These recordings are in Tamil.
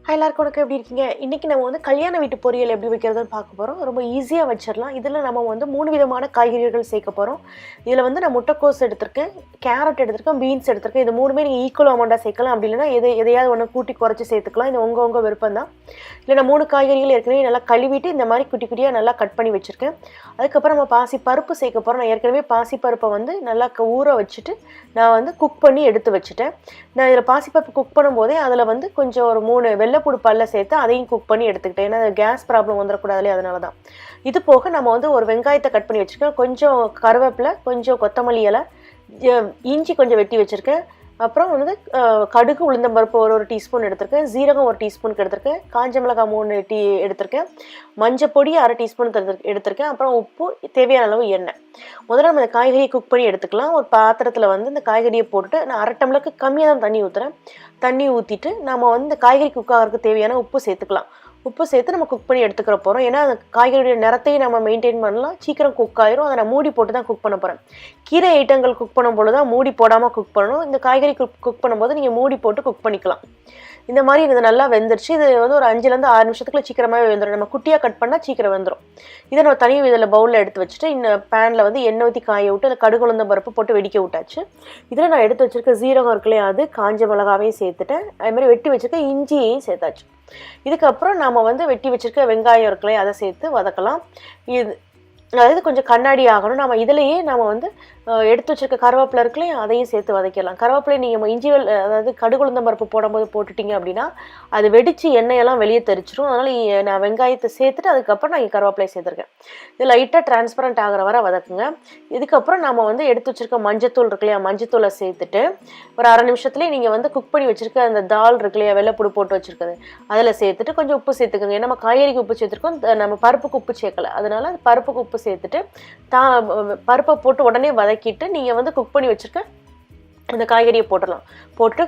ஹாய் எல்லாருக்கும் வணக்கம், எப்படி இருக்கீங்க? இன்றைக்கி நம்ம வந்து கல்யாண வீட்டு பொரியல் எப்படி வைக்கிறதுன்னு பார்க்க போகிறோம். ரொம்ப ஈஸியாக வச்சிடலாம். இதில் நம்ம வந்து 3 விதமான காய்கறிகள் சேர்க்க போகிறோம். இதில் வந்து நான் முட்டைக்கோஸ் எடுத்திருக்கேன், கேரட் எடுத்திருக்கேன், பீன்ஸ் எடுத்திருக்கேன். இது 3மே நீங்கள் ஈக்குவல் அமௌண்ட்டாக சேர்க்கலாம். அப்படி இல்லைன்னா எதையாவது ஒன்று கூட்டி குறைச்சி சேர்த்துக்கலாம். இது உங்கள் விருப்பம் தான். இல்லை நான் 3 காய்கறிகள் ஏற்கனவே நல்லா கழுவிட்டு இந்த மாதிரி குட்டி குட்டியாக நல்லா கட் பண்ணி வச்சுருக்கேன். அதுக்கப்புறம் நம்ம பாசி பருப்பு சேர்க்க போகிறோம். நான் ஏற்கனவே பாசி பருப்பை வந்து நல்லா ஊற வச்சுட்டு நான் வந்து குக் பண்ணி எடுத்து வச்சுட்டேன். நான் இதில் பாசிப்பருப்பு குக் பண்ணும்போதே அதில் வந்து கொஞ்சம் ஒரு 3 வெள்ளைப்பூடு பல்ல சேர்த்து அதையும் குக் பண்ணி எடுத்துக்கிட்டேன். ஏன்னா கேஸ் ப்ராப்ளம் வந்துடக்கூடாதுலே, அதனால தான். இது போக நம்ம வந்து ஒரு வெங்காயத்தை கட் பண்ணி வச்சுருக்கேன், கொஞ்சம் கருவேப்பிலை, கொஞ்சம் கொத்தமல்லி இலை, இஞ்சி கொஞ்சம் வெட்டி வச்சுருக்கேன். அப்புறம் வந்து கடுகு உளுந்தம்பருப்பு ஒரு டீஸ்பூன் எடுத்திருக்கேன், ஜீரகம் 1 டீஸ்பூனுக்கு எடுத்திருக்கேன், காஞ்ச மிளகாய் 3 எடுத்திருக்கேன், மஞ்சப்பொடி 1/2 டீஸ்பூன் எடுத்திருக்கேன். அப்புறம் உப்பு, தேவையான அளவு எண்ணெய். முதல்ல நம்ம இந்த காய்கறியை குக் பண்ணி எடுத்துக்கலாம். ஒரு பாத்திரத்தில் வந்து இந்த காய்கறியை போட்டுட்டு நான் 1/2 டம்ளருக்கு கம்மியாக தான் தண்ணி ஊற்றுறேன். தண்ணி ஊற்றிட்டு நம்ம வந்து இந்த காய்கறி குக் ஆகிறதுக்கு தேவையான உப்பு சேர்த்துக்கலாம். உப்பு சேர்த்து நம்ம குக் பண்ணி எடுத்துக்கிற போகிறோம். ஏன்னா அந்த காய்கறியோட நிறத்தையும் நம்ம மெயின்டைன் பண்ணலாம், சீக்கிரம் குக் ஆயிரும். அதை நான் மூடி போட்டு தான் குக் பண்ண போகிறேன். கீரை ஐட்டங்கள் குக் பண்ணும்போது தான் மூடி போடாமல் குக் பண்ணணும். இந்த காய்கறி குக் பண்ணும்போது நீங்கள் மூடி போட்டு குக் பண்ணிக்கலாம். இந்த மாதிரி இது நல்லா வெந்துருச்சு. இது வந்து ஒரு 5லேருந்து 6 நிமிஷத்துக்குள்ள சீக்கிரமாகவே வெந்துடும். நம்ம குட்டியாக கட் பண்ணால் சீக்கிரம் வெந்துடும். இதை நம்ம தனியாக இதில் பவுலில் எடுத்து வச்சுட்டு இந்த பேனில் வந்து எண்ணெய் ஊற்றி காய விட்டு அந்த கடுகு உளுந்தம் பருப்பு போட்டு வெடிக்க விட்டாச்சு. இதில் நான் எடுத்து வச்சுருக்க ஜீரகம் இருக்குல்லையா, அது காஞ்ச மிளகாவையும் சேர்த்துட்டேன். அதுமாதிரி வெட்டி வச்சுருக்க இஞ்சியையும் சேர்த்தாச்சு. இதுக்கப்புறம் நாம் வந்து வெட்டி வச்சுருக்க வெங்காயம் இருக்குல்லையா, அதை சேர்த்து வதக்கலாம். அதாவது கொஞ்சம் கண்ணாடி ஆகணும். நம்ம இதிலையே நம்ம வந்து எடுத்து வச்சுருக்க கருவேப்பிலை இருக்குல்லையே, அதையும் சேர்த்து வதக்கிடலாம். கருவேப்பிலை நீங்கள் இஞ்சி அதாவது கடுகு உளுந்தம் பருப்பு போடும்போது போட்டுட்டிங்க அப்படின்னா அது வெடித்து எண்ணெயெல்லாம் வெளியே தெரிச்சிடும். அதனால் நான் வெங்காயத்தை சேர்த்துட்டு அதுக்கப்புறம் நான் கருவேப்பிலையை சேர்த்துருக்கேன். இது லைட்டாக டிரான்ஸ்பரண்ட் ஆகிற வரை வதக்குங்க. இதுக்கப்புறம் நம்ம வந்து எடுத்து வச்சுருக்க மஞ்சத்தூள் இருக்குல்லையா, மஞ்சத்தூளை சேர்த்துட்டு ஒரு 1/2 நிமிஷத்துலேயே நீங்கள் வந்து குக் பண்ணி வச்சுருக்க அந்த தால் இருக்குல்லையா, வெள்ளைப்பூடு போட்டு வச்சுருக்குது, அதில் சேர்த்துட்டு கொஞ்சம் உப்பு சேர்த்துக்கோங்க. ஏன்னா நம்ம காய்கறிக்கு உப்பு சேர்த்துருக்கோம், நம்ம பருப்புக்கு உப்பு சேர்க்கலை. அதனால பருப்புக்கு உப்பு சேர்த்துட்டு பருப்பை போட்டு உடனே வதக்கிட்டு நீங்கள் வந்து குக் பண்ணி வச்சுருக்க இந்த காய்கறியை போட்டுடலாம். போட்டு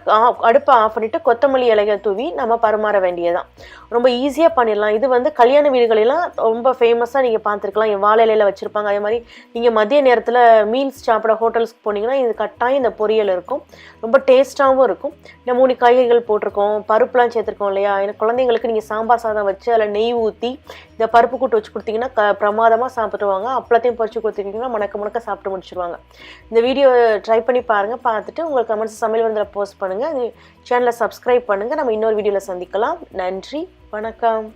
அடுப்பை ஆஃப் பண்ணிவிட்டு கொத்தமல்லி இலைகள் தூவி நம்ம பரிமாற வேண்டியதான். ரொம்ப ஈஸியாக பண்ணிடலாம். இது வந்து கல்யாண வீடுகளெல்லாம் ரொம்ப ஃபேமஸாக நீங்கள் பார்த்துருக்கலாம். வாழை இலையில் வச்சுருப்பாங்க. அதே மாதிரி நீங்கள் மதிய நேரத்தில் மீல்ஸ் சாப்பிட ஹோட்டல்ஸ்க்கு போனீங்கன்னா இது கட்டாயம் இந்த பொரியல் இருக்கும். ரொம்ப டேஸ்ட்டாகவும் இருக்கும். இந்த 3 காய்கறிகள் போட்டிருக்கோம், பருப்புலாம் சேர்த்துருக்கோம் இல்லையா. எனக்கு குழந்தைங்களுக்கு நீங்கள் சாம்பார் சாதம் வச்சு அதில் நெய் ஊற்றி இந்த பருப்பு கூட்டு வச்சு கொடுத்தீங்கன்னா பிரமாதமாக சாப்பிட்டுருவாங்க. அப்பளத்தையும் பொரிச்சு கொடுத்துட்டிங்கன்னா முணக்க சாப்பிட்டு முடிச்சுருவாங்க. இந்த வீடியோ ட்ரை பண்ணி பாருங்கள். பார்த்துட்டு உங்கள் கமெண்ட்ஸ் சமையல் விருந்தில் போஸ்ட் பண்ணுங்கள். சேனலை சப்ஸ்கிரைப் பண்ணுங்கள். நம்ம இன்னொரு வீடியோவில் சந்திக்கலாம். நன்றி, வணக்கம்.